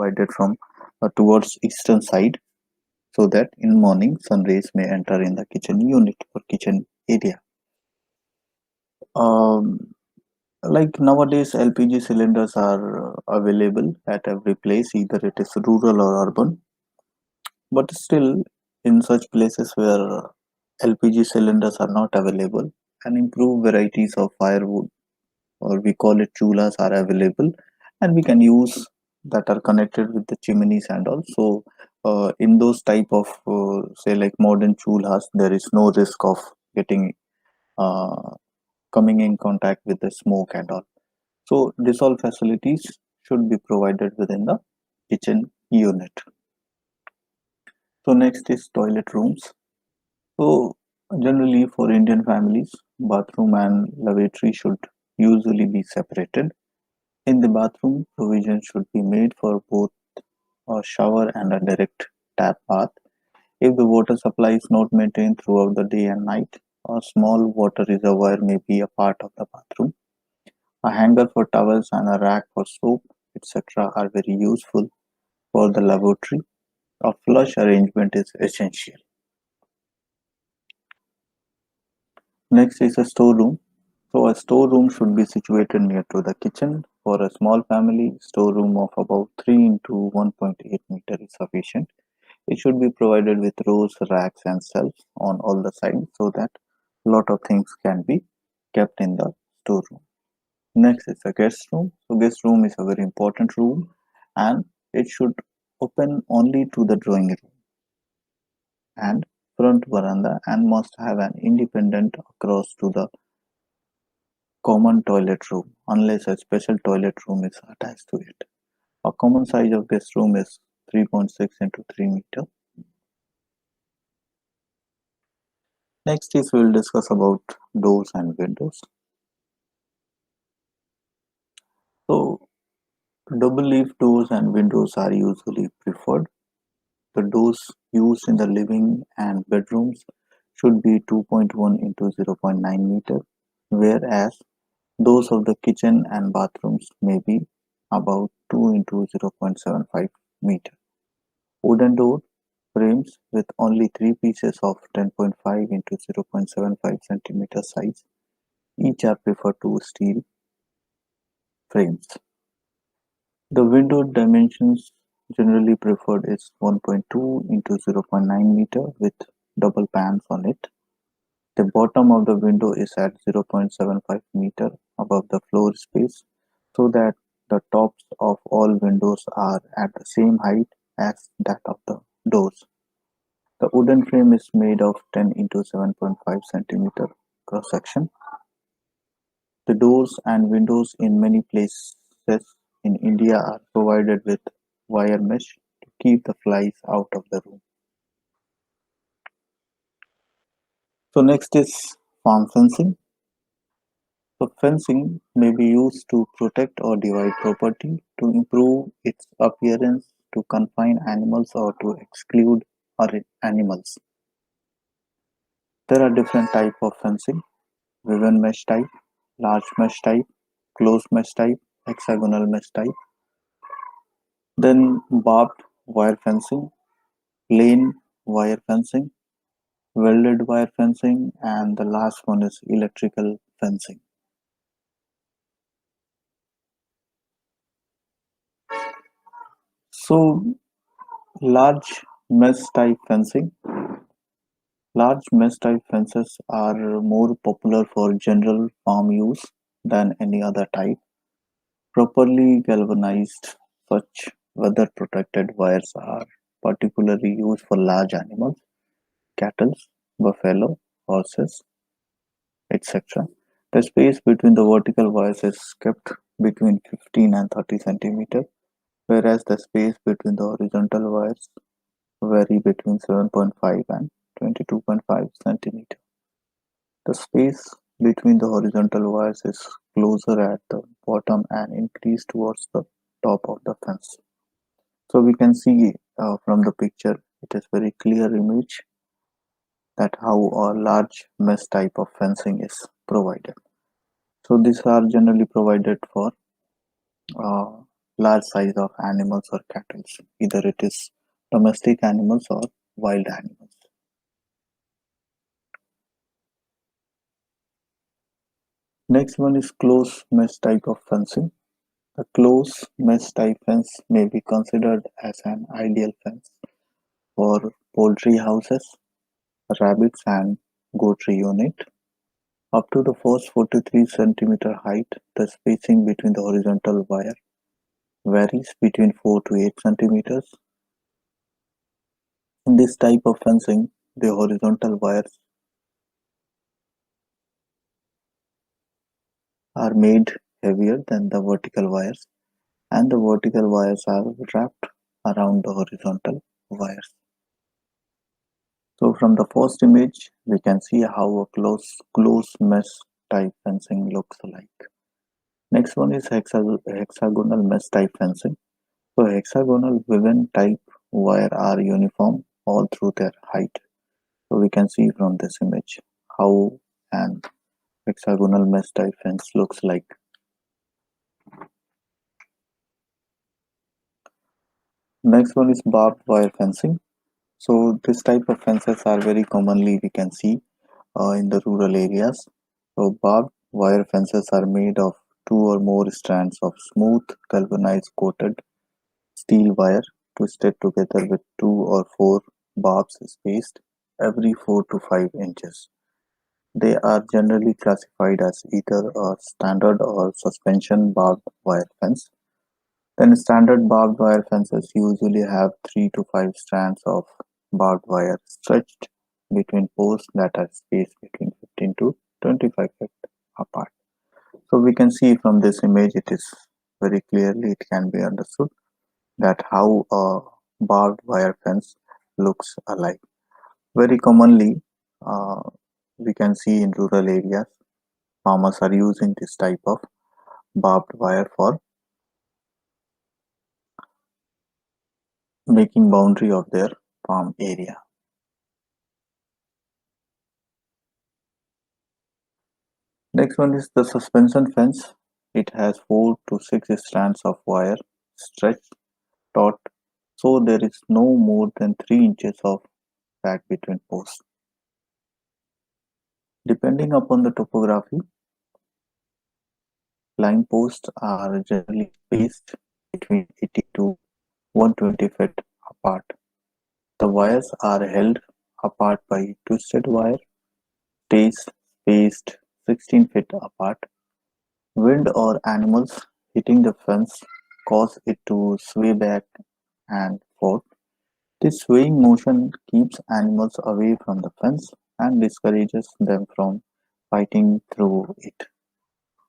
provided from towards eastern side, so that in morning sun rays may enter in the kitchen unit or kitchen area. Um, like nowadays, LPG cylinders are available at every place, either it is rural or urban. But still, in such places where LPG cylinders are not available, and improved varieties of firewood, or we call it chulas, are available, and we can use that are connected with the chimneys. And also in those type of say like modern chulas, there is no risk of getting uh, coming in contact with the smoke and all. So this all facilities should be provided within the kitchen unit. So next is toilet rooms. So generally for Indian families, bathroom and lavatory should usually be separated. In the bathroom, provision should be made for both a shower and a direct tap bath. If the water supply is not maintained throughout the day and night, a small water reservoir may be a part of the bathroom. A hanger for towels and a rack for soap, etc., are very useful for the lavatory. A flush arrangement is essential. Next is a storeroom. So a storeroom should be situated near to the kitchen. For a small family, storeroom of about 3 into 1.8 meter is sufficient. It should be provided with rows, racks and shelves on all the sides so that a lot of things can be kept in the storeroom. Next is a guest room. So guest room is a very important room, and it should open only to the drawing room and front veranda, and must have an independent across to the common toilet room unless a special toilet room is attached to it. A common size of guest room is 3.6 into 3 meter. Next is we'll discuss about doors and windows. So double leaf doors and windows are usually preferred. The doors used in the living and bedrooms should be 2.1 into 0.9 meter, whereas those of the kitchen and bathrooms may be about 2 into 0.75 meter. Wooden door frames with only 3 pieces of 10.5 into 0.75 centimeter size each are preferred to steel frames. The window dimensions generally preferred is 1.2 into 0.9 meter with double pans on it. The bottom of the window is at 0.75 meter above the floor space, so that the tops of all windows are at the same height as that of the doors. The wooden frame is made of 10 into 7.5 centimeter cross section. The doors and windows in many places in India are provided with wire mesh to keep the flies out of the room. So next is farm fencing. So fencing may be used to protect or divide property, to improve its appearance, to confine animals, or to exclude animals. There are different types of fencing: woven mesh type, large mesh type, closed mesh type, hexagonal mesh type. Then barbed wire fencing, plain wire fencing, welded wire fencing, and the last one is electrical fencing. So large mesh type fencing. Large mesh type fences are more popular for general farm use than any other type. Properly galvanized, such weather protected wires are particularly used for large animals, cattle, buffalo, horses, etc. The space between the vertical wires is kept between 15 and 30 centimeter, whereas the space between the horizontal wires vary between 7.5 and 22.5 centimeter. The space between the horizontal wires is closer at the bottom and increased towards the top of the fence. So we can see from the picture, it is very clear image that how a large mesh type of fencing is provided. So these are generally provided for large size of animals or cattle, either it is domestic animals or wild animals. Next one is close mesh type of fencing. The close mesh type fence may be considered as an ideal fence for poultry houses, rabbits and goatry unit. Up to the first 43 centimeter height, the spacing between the horizontal wire varies between 4 to 8 centimeters. In this type of fencing, the horizontal wires are made heavier than the vertical wires, and the vertical wires are wrapped around the horizontal wires. So from the first image, we can see how a close mesh type fencing looks like. Next one is hexagonal mesh type fencing. So hexagonal woven type wire are uniform all through their height. So we can see from this image how an hexagonal mesh type fence looks like. Next one is barbed wire fencing. So this type of fences are very commonly we can see in the rural areas. So barbed wire fences are made of two or more strands of smooth galvanized coated steel wire twisted together with two or four barbs spaced every 4 to 5 inches. They are generally classified as either a standard or suspension barbed wire fence. Then standard barbed wire fences usually have 3 to 5 strands of barbed wire stretched between posts that are spaced between 15 to 25 feet apart. So we can see from this image it is very clearly it can be understood that how a barbed wire fence looks alike. Very commonly we can see in rural areas farmers are using this type of barbed wire for making boundary of their farm area. Next one is the suspension fence. It has 4 to 6 strands of wire stretched taut so there is no more than 3 inches of gap between posts. Depending upon the topography, line posts are generally spaced between 80 to 120 feet apart. The wires are held apart by twisted wire stays spaced 16 feet apart. Wind or animals hitting the fence cause it to sway back and forth. This swaying motion keeps animals away from the fence and discourages them from fighting through it.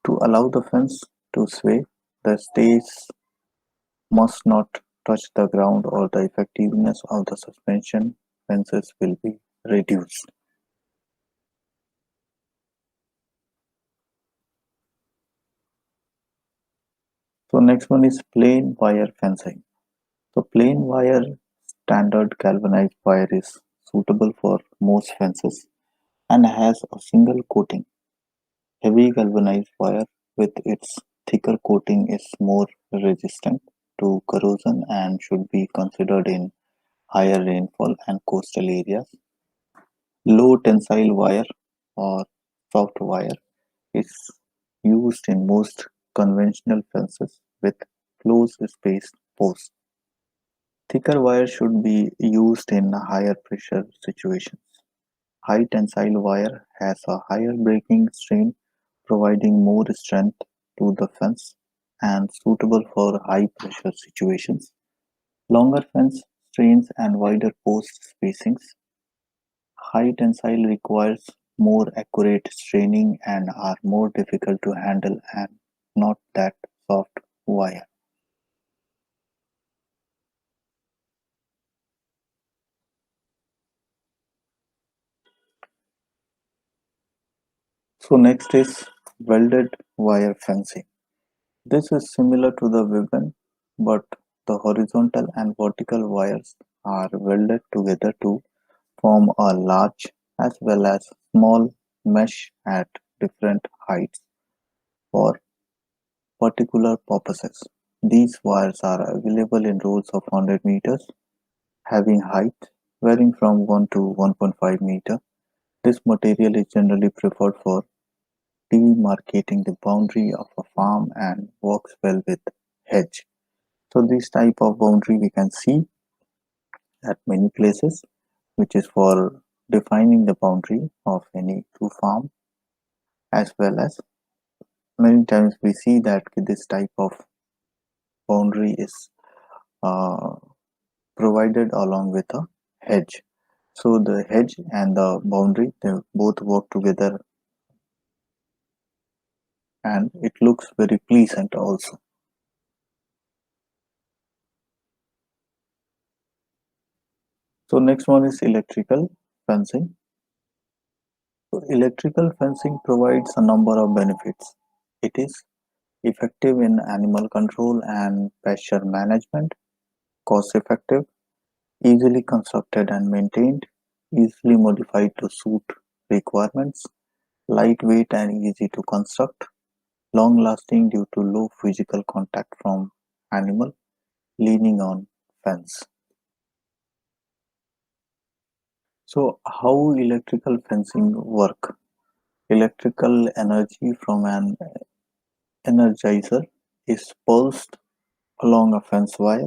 To allow the fence to sway, the stays must not touch the ground or the effectiveness of the suspension fences will be reduced. So next one is plain wire fencing. So plain wire standard galvanized wire is suitable for most fences and has a single coating. Heavy galvanized wire with its thicker coating is more resistant to corrosion and should be considered in higher rainfall and coastal areas. Low tensile wire or soft wire is used in most conventional fences with close spaced posts. Thicker wire should be used in higher pressure situations. High tensile wire has a higher breaking strain, providing more strength to the fence and suitable for high pressure situations. Longer fence strains and wider post spacings. High tensile requires more accurate straining and are more difficult to handle and not that soft wire. So next is welded wire fencing. This is similar to the woven, but the horizontal and vertical wires are welded together to form a large as well as small mesh at different heights for particular purposes. These wires are available in rolls of 100 meters, having height varying from 1 to 1.5 meter. This material is generally preferred for demarcating the boundary of a farm and works well with hedge. So this type of boundary we can see at many places, which is for defining the boundary of any two farm, as well as many times we see that this type of boundary is uh, provided along with a hedge. So the hedge and the boundary, they both work together, and it looks very pleasant also. So next one is electrical fencing. So electrical fencing provides a number of benefits. It is effective in animal control and pasture management, cost effective, easily constructed and maintained, easily modified to suit requirements, lightweight and easy to construct, long lasting due to low physical contact from animal leaning on fence. So how electrical fencing work? Electrical energy from an energizer is pulsed along a fence wire.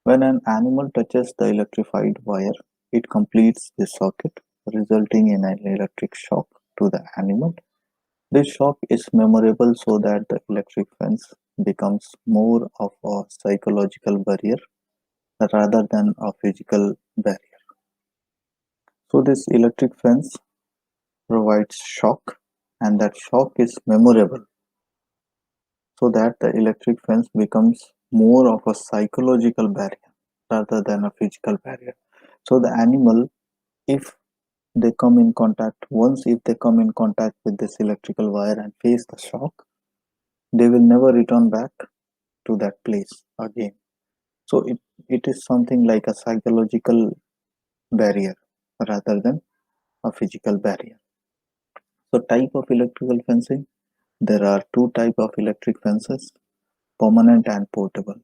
When an animal touches the electrified wire, it completes the circuit, resulting in an electric shock to the animal. This shock is memorable so that the electric fence becomes more of a psychological barrier rather than a physical barrier. So this electric fence provides shock, and that shock is memorable so that the electric fence becomes more of a psychological barrier rather than a physical barrier. So the animal, if they come in contact, once if they come in contact with this electrical wire and face the shock, they will never return back to that place again. So it is something like a psychological barrier rather than a physical barrier. So type of electrical fencing, there are two type of electric fences, permanent and portable.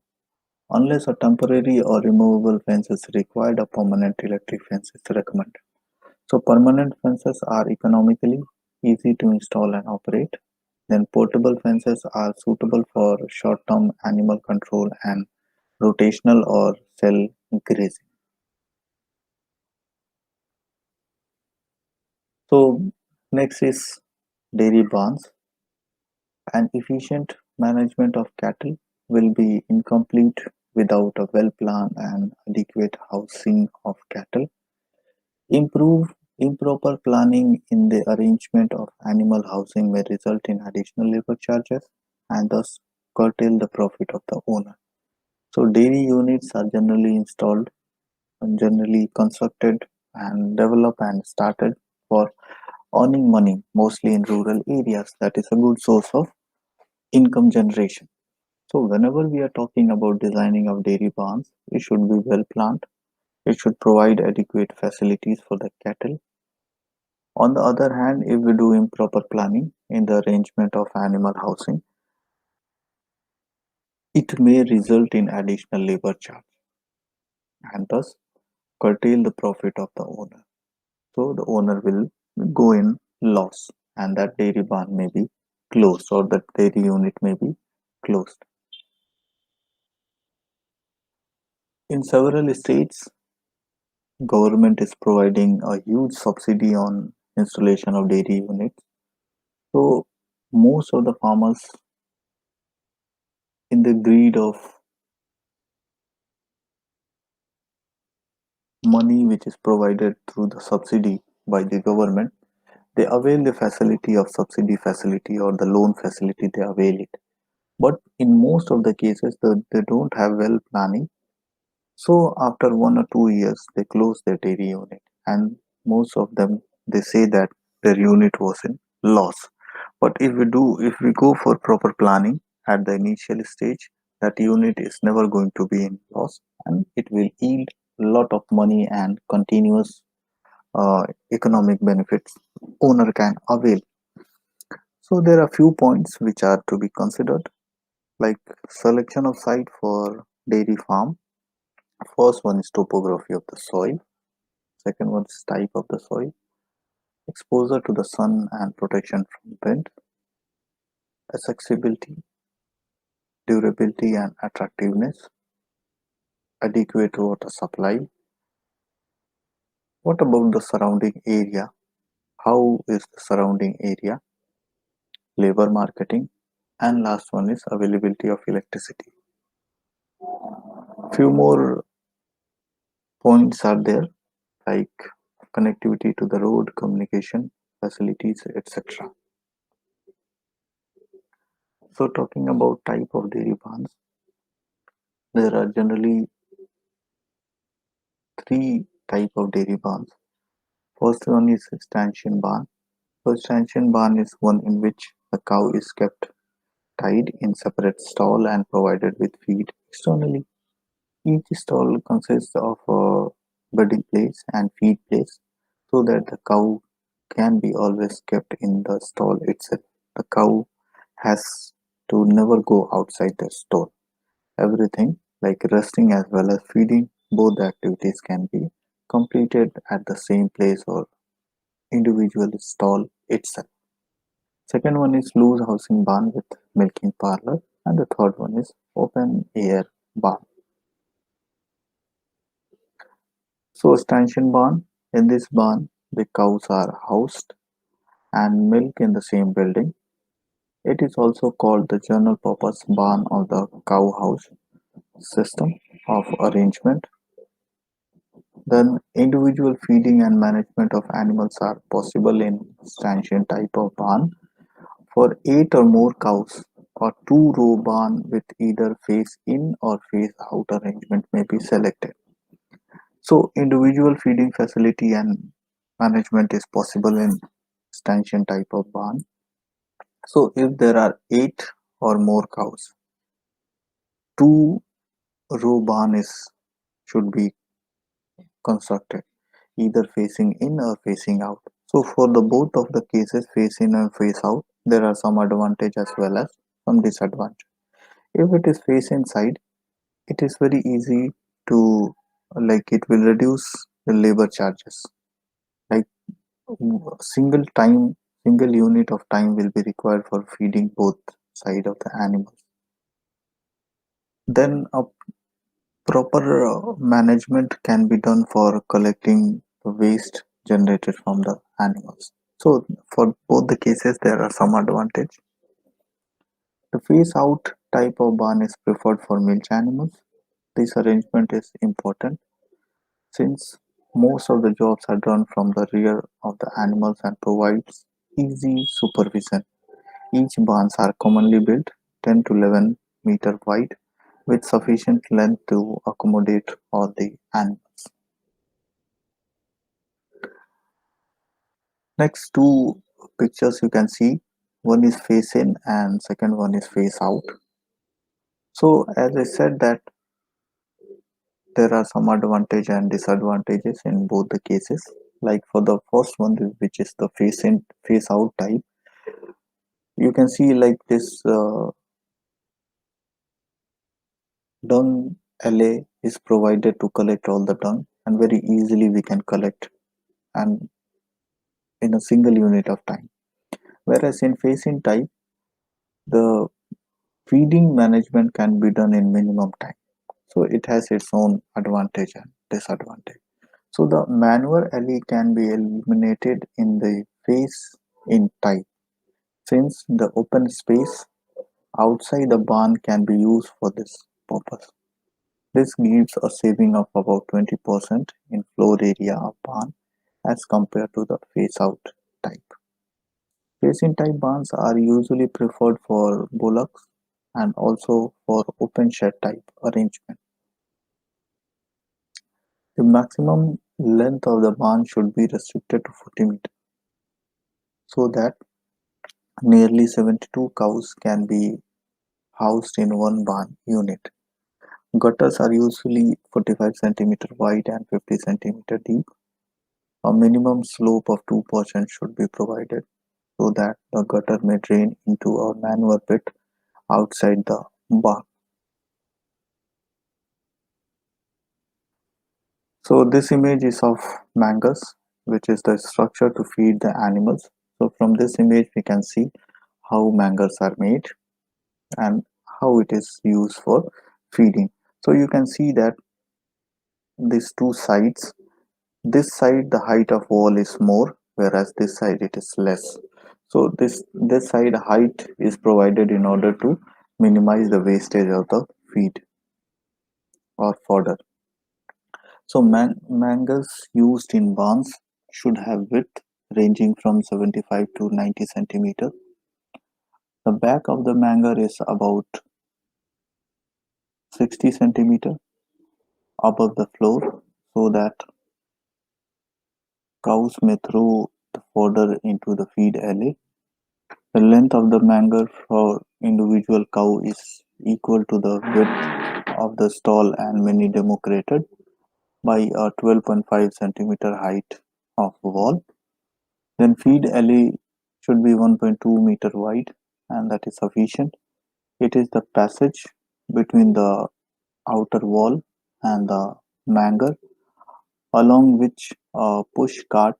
Unless a temporary or removable fence is required, a permanent electric fence is recommended. So permanent fences are economically easy to install and operate. Then portable fences are suitable for short-term animal control and rotational or cell grazing. So next is dairy barns. An efficient management of cattle will be incomplete without a well-planned and adequate housing of cattle. Improve Improper planning in the arrangement of animal housing may result in additional labor charges and thus curtail the profit of the owner. So dairy units are generally installed and generally constructed and developed and started for earning money, mostly in rural areas. That is a good source of income generation. So whenever we are talking about designing of dairy barns, it should be well planned. It should provide adequate facilities for the cattle. On the other hand, if we do improper planning in the arrangement of animal housing, it may result in additional labor charge and thus curtail the profit of the owner. So the owner will go in loss and that dairy barn may be closed or that dairy unit may be closed. In several states, government is providing a huge subsidy on installation of dairy units. So most of the farmers, in the greed of money which is provided through the subsidy by the government, they avail the facility of subsidy facility or the loan facility, they avail it. But in most of the cases, they don't have well planning. So after 1 or 2 years, they close their dairy unit, and most of them, they say that their unit was in loss. But if we go for proper planning at the initial stage, that unit is never going to be in loss, and it will yield a lot of money and continuous economic benefits owner can avail. So there are few points which are to be considered. Like selection of site for dairy farm. First one is topography of the soil. Second one is type of the soil, exposure to the sun and protection from wind, accessibility, durability and attractiveness, adequate water supply. What about the surrounding area? How is the surrounding area? Labor marketing, and last one is availability of electricity. Few more points are there like connectivity to the road, communication facilities, etc. So talking about type of dairy barns, there are generally three type of dairy barns. First one is stanchion barn. So stanchion barn is one in which the cow is kept tied in separate stall and provided with feed externally. Each stall consists of a bedding place and feed place so that the cow can be always kept in the stall itself. The cow has to never go outside the stall. Everything like resting as well as feeding, both the activities can be completed at the same place or individual stall itself. Second one is loose housing barn with milking parlor, and the third one is open air barn. So stanchion barn, in this barn the cows are housed and milk in the same building. It is also called the general purpose barn or the cow house system of arrangement. Then individual feeding and management of animals are possible in stanchion type of barn. For 8 or more cows, a two-row barn with either face-in or face-out arrangement may be selected. So individual feeding facility and management is possible in stanchion type of barn. So if there are 8 or more cows, two-row barn is should be constructed, either facing in or facing out. So for the both of the cases, face in and face out, there are some advantage as well as some disadvantage. If it is face inside, it is very easy to like it will reduce the labor charges. Like single time, single unit of time will be required for feeding both side of the animals. Then a proper management can be done for collecting the waste generated from the animals. So for both the cases, there are some advantage. The phase out type of barn is preferred for milch animals. This arrangement is important since most of the jobs are done from the rear of the animals and provides easy supervision. Each barns are commonly built 10 to 11-meter wide with sufficient length to accommodate all the animals. Next two pictures you can see, one is face in and second one is face out. So as I said that there are some advantage and disadvantages in both the cases. Like for the first one, which is the face in face out type, you can see like this dung alley is provided to collect all the dung, and very easily we can collect and in a single unit of time. Whereas in face in type, the feeding management can be done in minimum time. So it has its own advantage and disadvantage. So the manual alley can be eliminated in the face in type since the open space outside the barn can be used for this purpose. This gives a saving of about 20% in floor area of barn as compared to the face out type. Face in type barns are usually preferred for bullocks and also for open shed type arrangement. The maximum length of the barn should be restricted to 40 meters so that nearly 72 cows can be housed in one barn unit. Gutters are usually 45 centimeter wide and 50 centimeter deep. A minimum slope of 2% should be provided so that the gutter may drain into a manure pit outside the barn. So this image is of mangas, which is the structure to feed the animals. So from this image we can see how mangas are made and how it is used for feeding. So you can see that these two sides, this side the height of wall is more, whereas this side it is less. So this side height is provided in order to minimize the wastage of the feed or fodder. So mangas used in barns should have width ranging from 75 to 90 centimeter. The back of the manga is about 60 centimeter above the floor so that cows may throw the fodder into the feed alley. The length of the manga for individual cow is equal to the width of the stall and many demarcated by a 12.5 centimeter height of wall. Then feed alley should be 1.2 meter wide and that is sufficient. It is the passage between the outer wall and the manger along which a push cart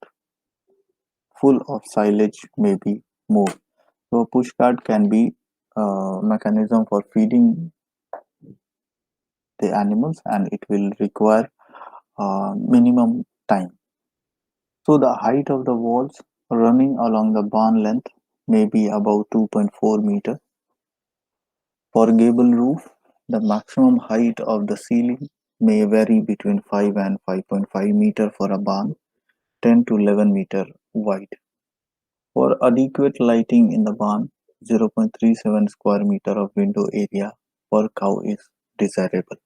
full of silage may be moved. So a push cart can be a mechanism for feeding the animals and it will require minimum time. So the height of the walls running along the barn length may be about 2.4 meter. For gable roof, the maximum height of the ceiling may vary between 5 and 5.5 meter for a barn, 10 to 11 meter wide. For adequate lighting in the barn, 0.37 square meter of window area per cow is desirable.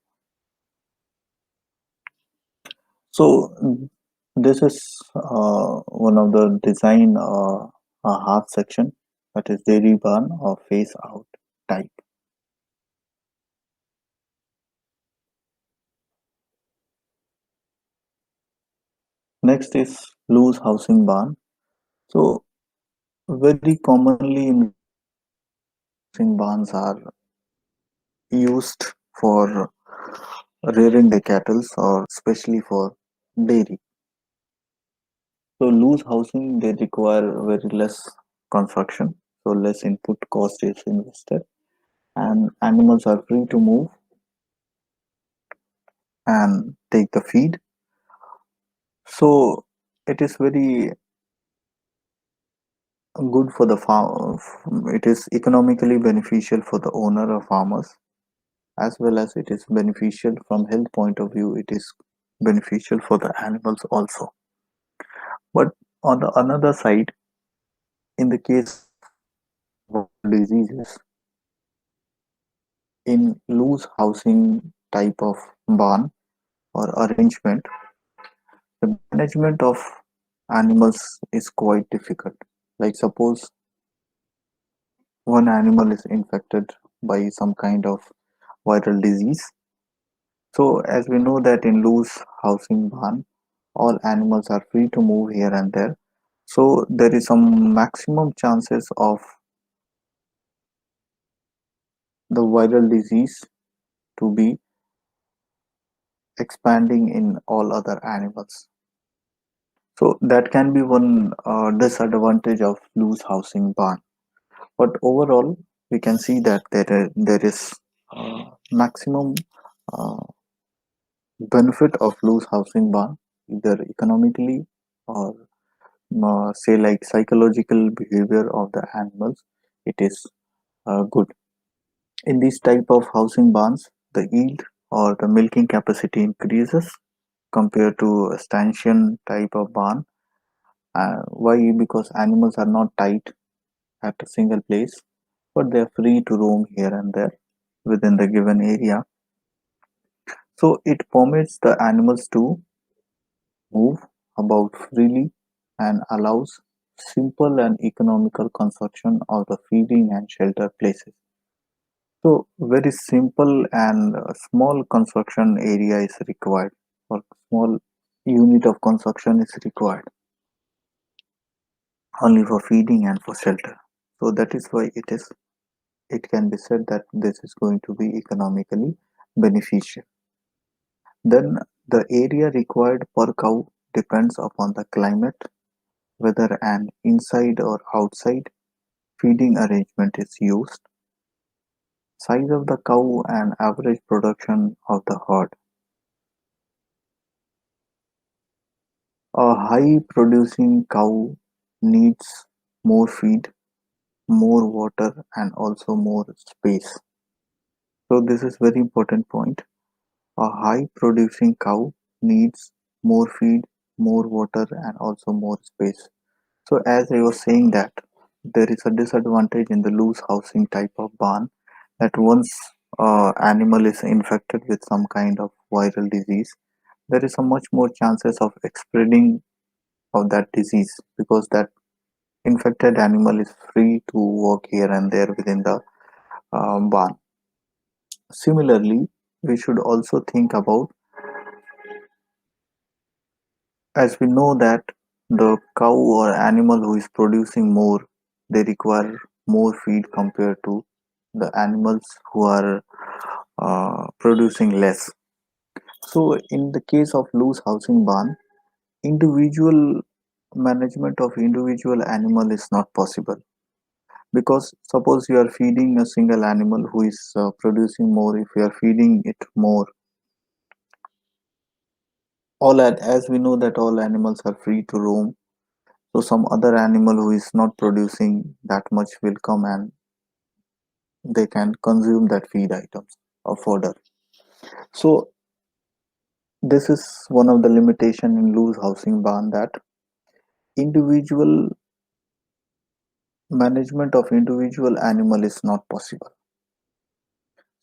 So this is one of the design half section, that is dairy barn or face out type. Next is loose housing barn. So very commonly in housing barns are used for rearing the cattle or especially for dairy. So loose housing they require very less construction, so less input cost is invested, and animals are free to move and take the feed. So it is very good for the farm. It is economically beneficial for the owner or farmers, as well as it is beneficial from health point of view. It is beneficial for the animals also. But on the another side, in the case of diseases, in loose housing type of barn or arrangement, the management of animals is quite difficult. Like suppose one animal is infected by some kind of viral disease. So as we know that in loose housing barn, all animals are free to move here and there. So there is some maximum chances of the viral disease to be expanding in all other animals. So that can be one disadvantage of loose housing barn. But overall, we can see that there is maximum uh, benefit of loose housing barn, either economically or say like psychological behavior of the animals. It is good. In this type of housing barns, the yield or the milking capacity increases compared to a stanchion type of barn. Why? Because animals are not tight at a single place, but they are free to roam here and there within the given area. So it permits the animals to move about freely and allows simple and economical construction of the feeding and shelter places. So very simple and small construction area is required, or small unit of construction is required only for feeding and for shelter. So that is why it is it can be said that this is going to be economically beneficial. Then the area required per cow depends upon the climate, whether an inside or outside feeding arrangement is used, size of the cow and average production of the herd. A high producing cow needs more feed, more water and also more space. So this is very important point. A high producing cow needs more feed, more water and also more space. So as I was saying that there is a disadvantage in the loose housing type of barn that once animal is infected with some kind of viral disease, there is a much more chances of spreading of that disease because that infected animal is free to walk here and there within the barn. Similarly, we should also think about, as we know that the cow or animal who is producing more, they require more feed compared to the animals who are producing less. So in the case of loose housing barn, individual management of individual animal is not possible, because suppose you are feeding a single animal who is producing more. If you are feeding it more, as we know that all animals are free to roam, so some other animal who is not producing that much will come and they can consume that feed items or fodder. So this is one of the limitation in loose housing barn, that individual management of individual animal is not possible.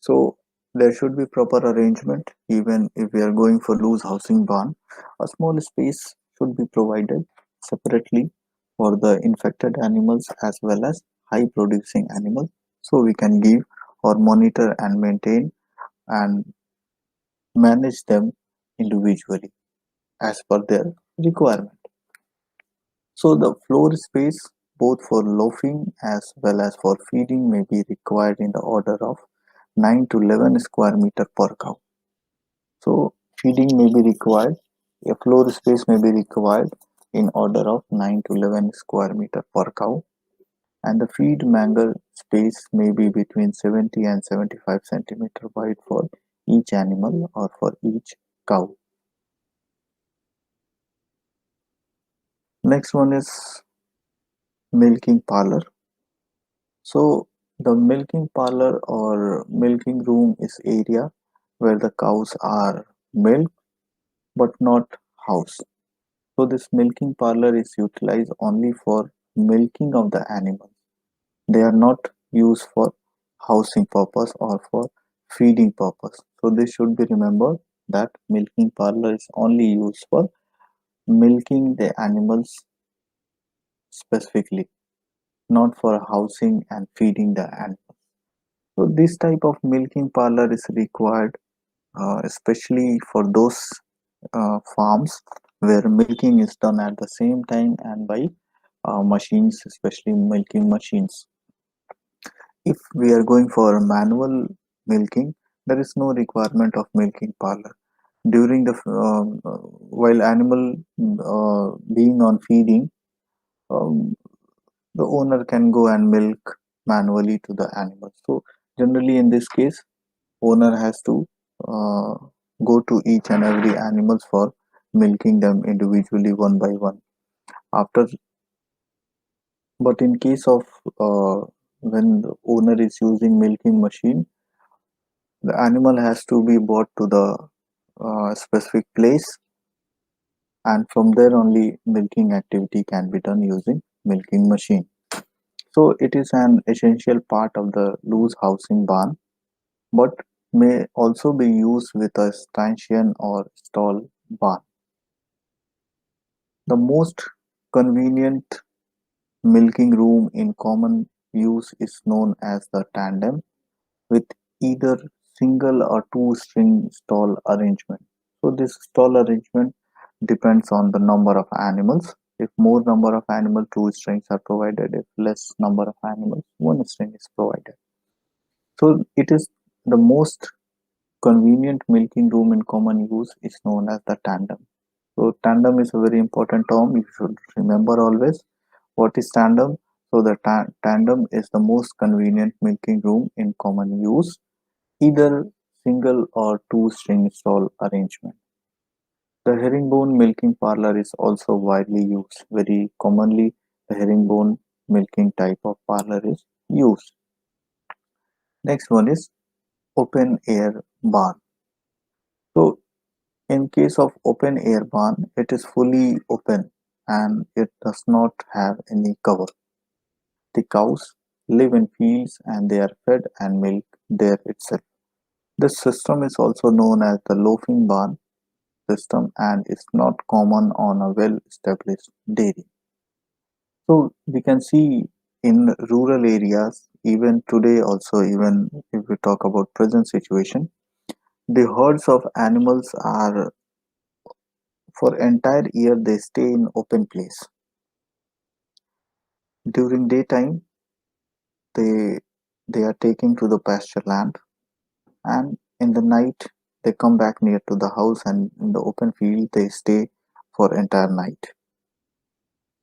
So there should be proper arrangement. Even if we are going for loose housing barn, a small space should be provided separately for the infected animals as well as high producing animals, so we can give or monitor and maintain and manage them individually as per their requirement. So the floor space both for loafing as well as for feeding may be required in the order of 9 to 11 square meter per cow. So feeding may be required, a floor space may be required in order of 9 to 11 square meter per cow, and the feed manger space may be between 70 and 75 centimeter wide for each animal or for each cow. Next one is milking parlor. So the milking parlor or milking room is area where the cows are milked but not housed. So this milking parlor is utilized only for milking of the animals. They are not used for housing purpose or for feeding purpose. So this should be remembered, that milking parlor is only used for milking the animals specifically, not for housing and feeding the animals. So this type of milking parlor is required especially for those farms where milking is done at the same time and by machines, especially milking machines. If we are going for manual milking, there is no requirement of milking parlor. During the while animal being on feeding, um, the owner can go and milk manually to the animal. So generally, in this case, owner has to uh, go to each and every animals for milking them individually one by one. After, but in case of when the owner is using milking machine, the animal has to be brought to the specific place, and from there only milking activity can be done using milking machine. So it is an essential part of the loose housing barn, but may also be used with a stanchion or stall barn. The most convenient milking room in common use is known as the tandem, with either single or two string stall arrangement. So this stall arrangement depends on the number of animals. If more number of animals, two strings are provided. If less number of animals, one string is provided. So it is the most convenient milking room in common use is known as the tandem. So tandem is a very important term. You should remember always what is tandem. So the tandem is the most convenient milking room in common use, either single or two string stall arrangement. The herringbone milking parlor is also widely used. Very commonly, the herringbone milking type of parlor is used. Next one is open air barn. So in case of open air barn, it is fully open and it does not have any cover. The cows live in fields and they are fed and milked there itself. This system is also known as the loafing barn system and is not common on a well established dairy. So we can see in rural areas, even today also, even if we talk about present situation, the herds of animals are for entire year they stay in open place. During daytime, they they are taken to the pasture land, and in the night they come back near to the house, and in the open field they stay for entire night.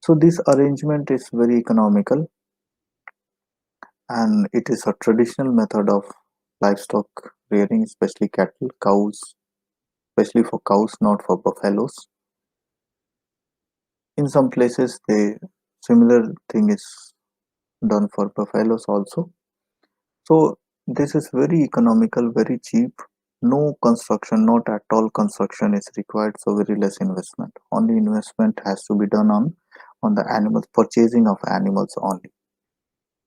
So this arrangement is very economical, and it is a traditional method of livestock rearing, especially cattle, cows, especially for cows, not for buffaloes. In some places, the similar thing is done for buffaloes also. So this is very economical, very cheap. No construction, not at all construction is required, so very less investment. Only investment has to be done on the animals, purchasing of animals only.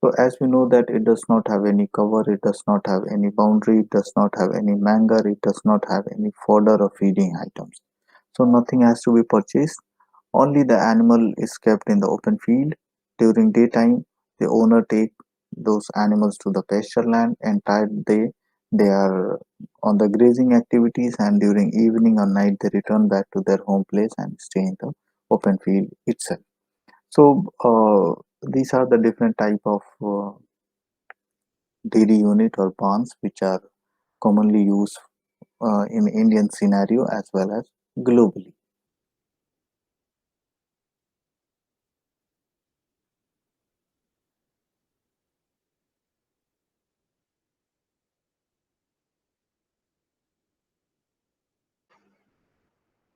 So as we know that it does not have any cover, it does not have any boundary, it does not have any manger, it does not have any fodder or feeding items. So nothing has to be purchased. Only the animal is kept in the open field. During daytime, the owner take those animals to the pasture land. Entire day, they are on the grazing activities, and during evening or night, they return back to their home place and stay in the open field itself. So these are the different type of dairy unit or barns which are commonly used in Indian scenario as well as globally.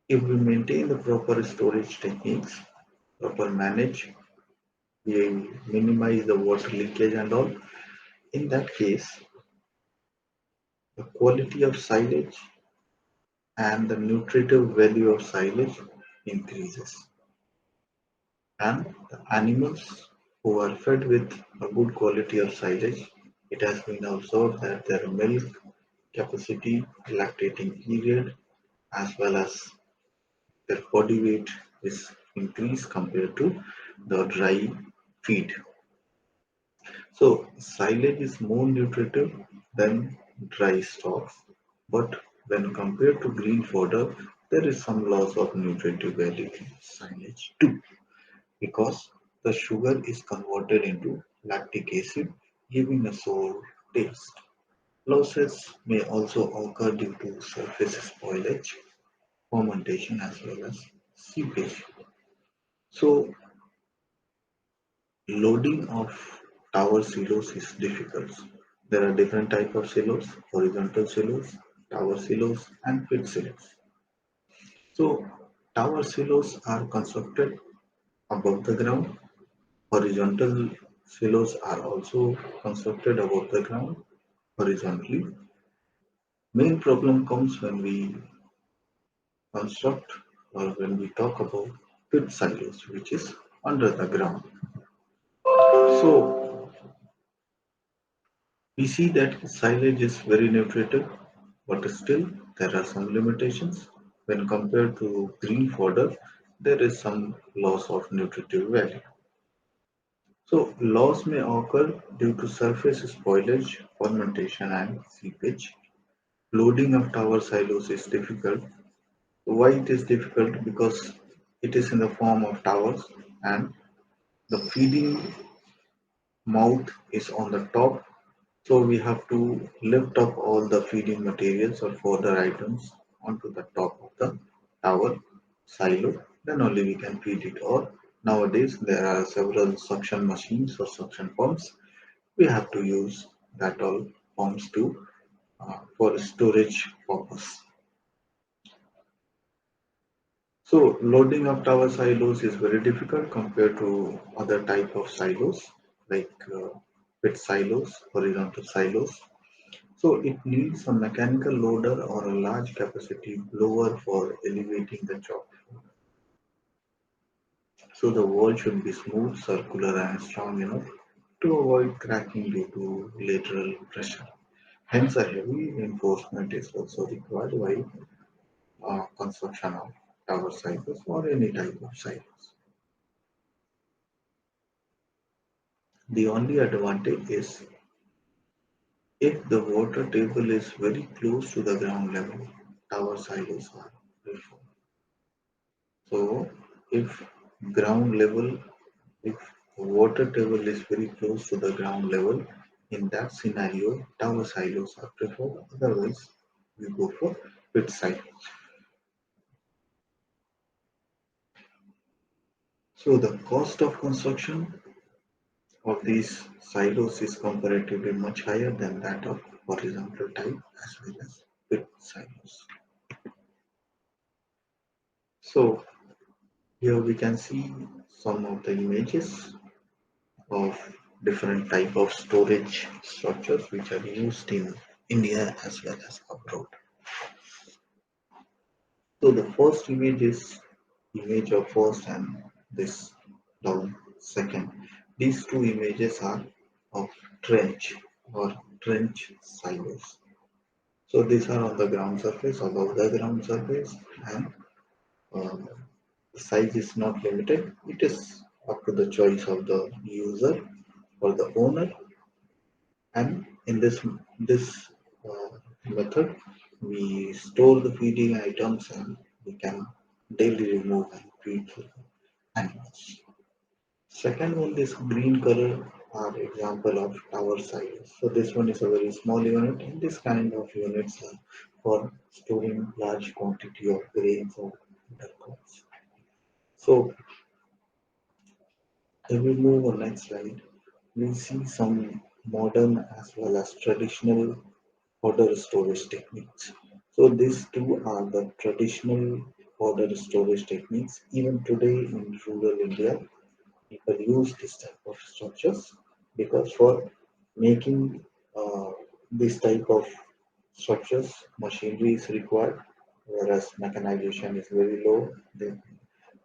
If we maintain the proper storage techniques, proper manage, we minimize the water leakage and all, in that case, the quality of silage and the nutritive value of silage increases. And the animals who are fed with a good quality of silage, it has been observed that their milk capacity, lactating period, as well as their body weight is increased compared to the dry feed. So silage is more nutritive than dry stocks, but when compared to green fodder, there is some loss of nutritive value in silage too, because the sugar is converted into lactic acid, giving a sour taste. Losses may also occur due to surface spoilage, fermentation, as well as seepage. So loading of tower silos is difficult. There are different type of silos: horizontal silos, tower silos, and pit silos. So tower silos are constructed above the ground. Horizontal silos are also constructed above the ground horizontally. Main problem comes when we construct or when we talk about pit silos, which is under the ground. So we see that silage is very nutritive, but still there are some limitations. When compared to green fodder, there is some loss of nutritive value. So loss may occur due to surface spoilage, fermentation and seepage. Loading of tower silos is difficult. Why it is difficult? Because it is in the form of towers and the feeding mouth is on the top So we have to lift up all the feeding materials or fodder items onto the top of the tower silo. Then only we can feed it. Or nowadays there are several suction machines or suction pumps. We have to use that all pumps to for storage purpose. So loading up tower silos is very difficult compared to other type of silos like pit silos, horizontal silos. So it needs a mechanical loader or a large capacity blower for elevating the job. So the wall should be smooth, circular and strong enough to avoid cracking due to lateral pressure. Hence a heavy reinforcement is also required while construction of tower silos or any type of silos. The only advantage is if the water table is very close to the ground level, tower silos are preferred. So if ground level, if water table is very close to the ground level, in that scenario, tower silos are preferred. Otherwise, we go for pit silos. So the cost of construction of these silos is comparatively much higher than that of horizontal type as well as pit silos. So here we can see some of the images of different type of storage structures which are used in India as well as abroad. So the first image is image of first and this down second. These two images are of trench or trench silos. So these are on the ground surface, above the ground surface, and um, the size is not limited. It is up to the choice of the user or the owner. And in this method, we store the feeding items and we can daily remove and feed the animals. Second one, this green color are example of tower silos. So this one is a very small unit, and this kind of units are for storing large quantity of grains or other crops. So if we move on next slide, we see some modern as well as traditional fodder storage techniques. So these two are the traditional fodder storage techniques. Even today in rural India, people use this type of structures because for making this type of structures, machinery is required, whereas mechanization is very low. The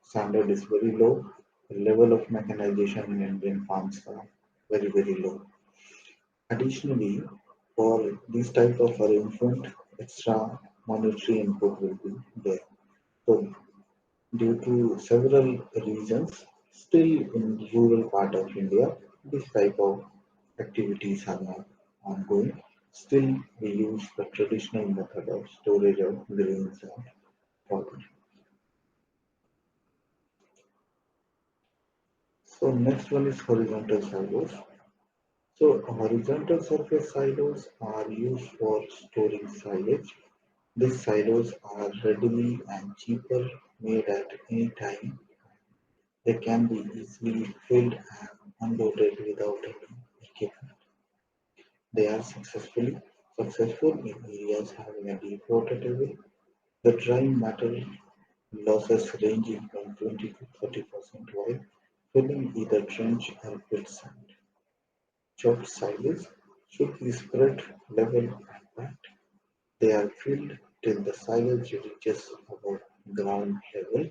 standard is very low. The level of mechanization in Indian farms are very low. Additionally, for this type of arrangement, extra monetary input will be there. So, due to several reasons, still in rural part of India, this type of activities are not ongoing. Still, we use the traditional method of storage of grains and fodder. So, next one is horizontal silos. So, horizontal surface silos are used for storing silage. These silos are readily and cheaper made at any time. They can be easily filled and unloaded without any equipment. They are successful in areas having a deep water table. The dry matter losses ranging from 20 to 30% while filling either trench or pit sand. Chopped silage should be spread level and packed. They are filled till the silage reaches about ground level,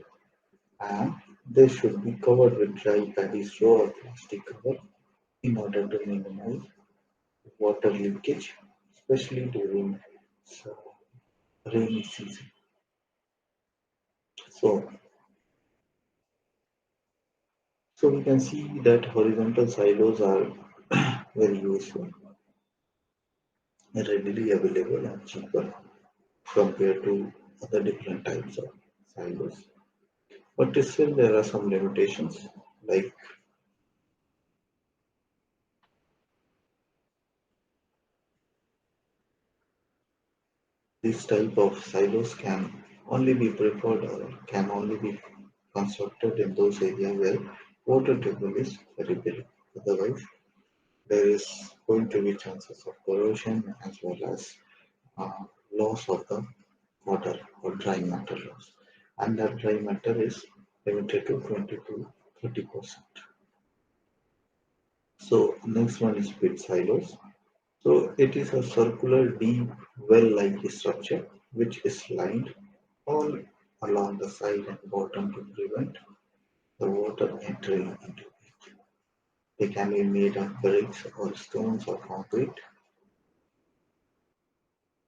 and they should be covered with dry paddy straw or plastic cover in order to minimize water leakage, especially during uh, rainy season. So, so we can see that horizontal silos are very useful, readily available, and cheaper compared to other different types of silos. But still, there are some limitations like This type of silos can only be preferred or can only be constructed in those areas where water table is very big. Otherwise, there is going to be chances of corrosion as well as uh, loss of the water or dry matter loss. And that dry matter is limited to 20 to 30%. So next one is pit silos. So it is a circular deep well-like structure which is lined all along the side and bottom to prevent the water entering into it. They can be made of bricks or stones or concrete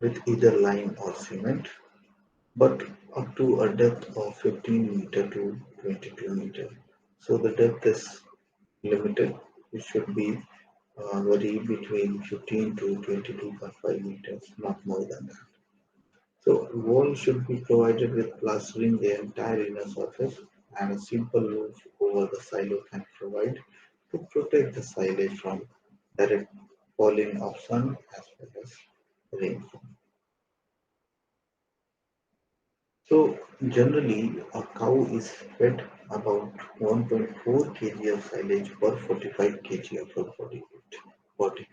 with either lime or cement, but up to a depth of 15 meter to 22 meter. So the depth is limited. It should be vary between 15 to 22.5 meters, not more than that. So wall should be provided with plastering the entire inner surface, and a simple roof over the silo can provide to protect the silage from direct falling of sun as well as rainfall. So generally a cow is fed about 1.4 kg of silage per 45 kg of her body.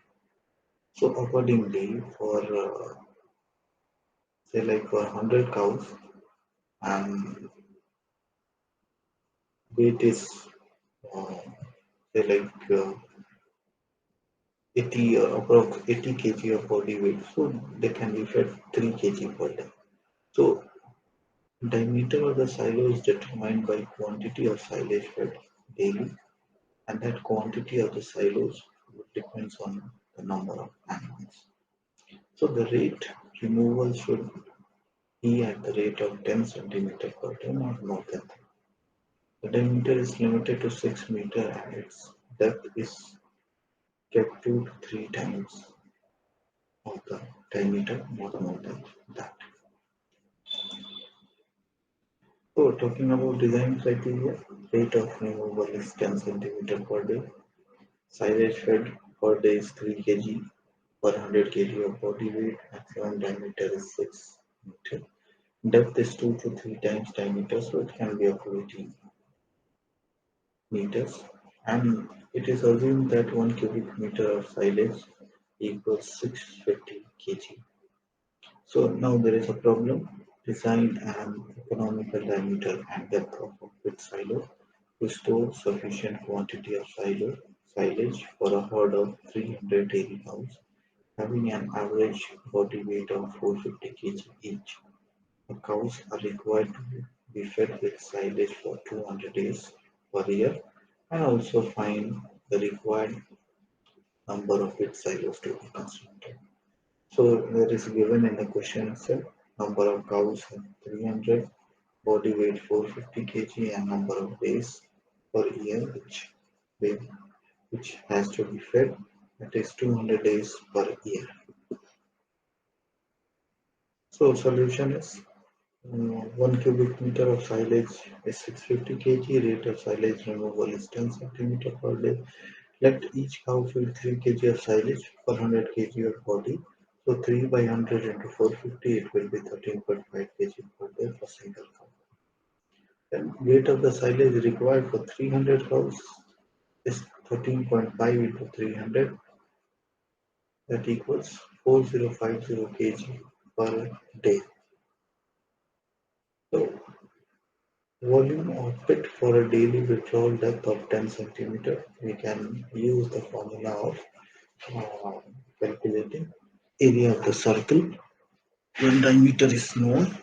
So accordingly for say like for 100 cows and weight is uh, say like 80 approx 80 kg of body weight, so they can be fed 3 kg per day. So diameter of the silo is determined by quantity of silage fed daily, and that quantity of the silos depends on the number of animals. So the rate removal should be at the rate of 10 centimeter per day, not more than that. The diameter is limited to 6 meter and its depth is kept 2 to 3 times of the diameter, not more than that. So talking about design criteria, rate of removal is 10 centimeter per day. Silage fed per day is 3 kg per 100 kg of body weight. Maximum diameter is 6 meter. Depth is 2 to 3 times diameter, so it can be up to 18 meters. And it is assumed that 1 cubic meter of silage equals 650 kg. So now there is a problem. Design an economical diameter and depth of a pit silo to store sufficient quantity of silage for a herd of 300 dairy cows, having an average body weight of 450 kg each. The cows are required to be fed with silage for 200 days per year and also find the required number of pit silos to be constructed. So there is given in the question itself number of cows 300, body weight 450 kg, and number of days per year which has to be fed. That is 200 days per year. So solution is 1 cubic meter of silage is 650 kg. Rate of silage removal is 10 centimeter per day. Let each cow feed 3 kg of silage per 100 kg of body. So 3 by 100 into 450, it will be 13.5 kg per day for single cow. Then weight of the silage required for 300 cows is 13.5 into 300, that equals 4050 kg per day. So volume of pit for a daily withdrawal depth of 10 centimeter, we can use the formula of uh, calculating area of the circle when diameter is known.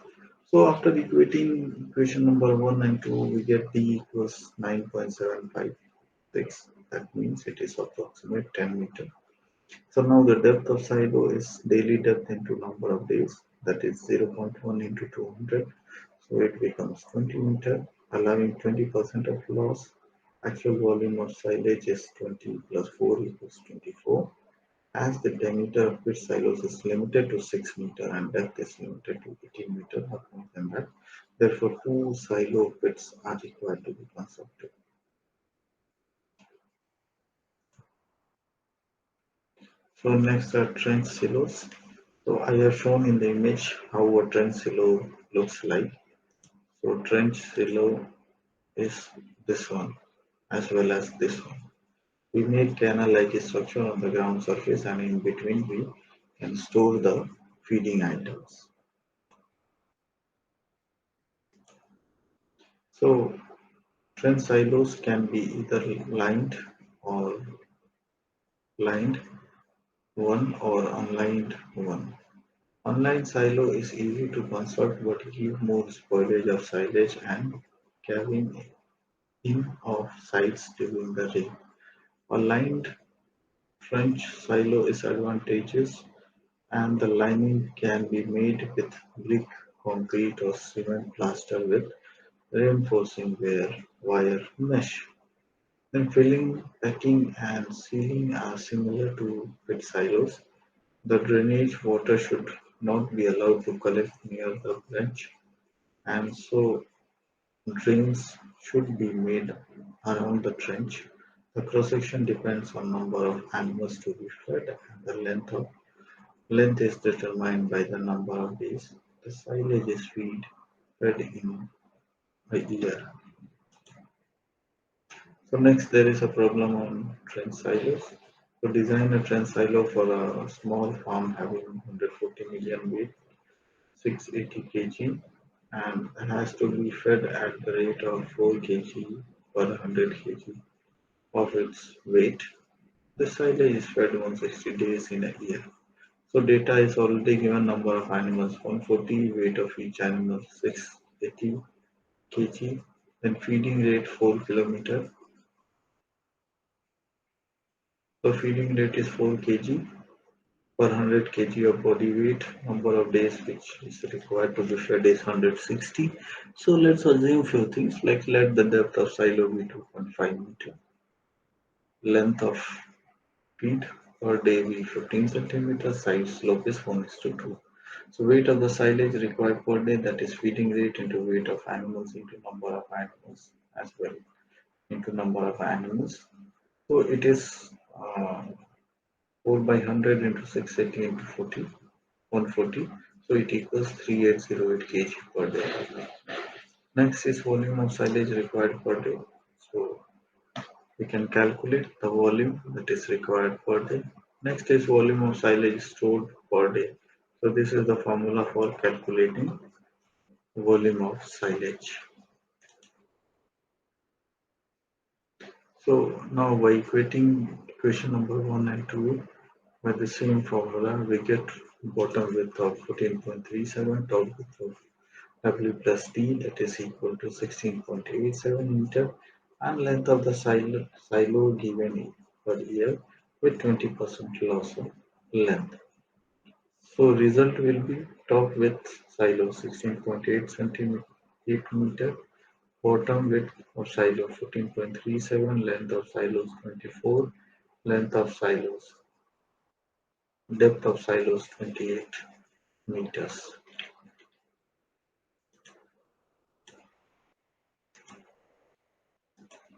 So after equating equation number 1 and 2, we get D equals 9.756. That means it is approximate 10 meter. So now the depth of silo is daily depth into number of days, that is 0.1 into 200. So it becomes 20 meter, allowing 20% of loss. Actual volume of silage is 20 plus 4 equals 24. As the diameter of pit silos is limited to 6 meter and depth is limited to 18 meter, not more than that, therefore two silo pits are required to be constructed. So next are trench silos. So I have shown in the image how a trench silo looks like. So trench silo is this one as well as this one. We made canal-like structure on the ground surface, and in between we can store the feeding items. So trench silos can be either or lined one or unlined one. Unlined silo is easy to construct but give more spoilage of silage and caving in of sites during the rain. A lined trench silo is advantageous and the lining can be made with brick, concrete or cement plaster with reinforcing wire mesh. Then filling, packing and sealing are similar to pit silos. The drainage water should not be allowed to collect near the branch, and so drains should be made around the trench. The cross-section depends on number of animals to be fed, and the length is determined by the number of days the silage is fed in a year. So next there is a problem on trench silos. To design a trench silo for a small farm having 140 million weight, 680 kg, and it has to be fed at the rate of 4 kg per 100 kg of its weight. The silage is fed 160 days in a year. So data is already given number of animals, 140 weight of each animal, 680 kg, then feeding rate 4 kilometer. So feeding rate is 4 kg per 100 kg of body weight. Number of days which is required to be fed is 160. So let's assume few things like let the depth of silo be 2.5 meter, length of feet per day be 15 centimeters, side slope is 1 is to 2. So weight of the silage required per day, that is feeding rate into weight of animals into number of animals as well into number of animals. So it is 4 by 100 into 680 into 40, 140. So it equals 3808 kg per day. Next is volume of silage required per day. So we can calculate the volume that is required per day. Next is volume of silage stored per day. So this is the formula for calculating volume of silage. So now by equating equation number 1 and 2 by the same formula, we get bottom width of 14.37, top width of W plus D, that is equal to 16.87 meter, and length of the silo given per year with 20% loss of length. So result will be top width silo 16.8 centimeter, 8 meter, bottom width of silo 14.37, length of silos 24, length of silos, depth of silos 28 meters.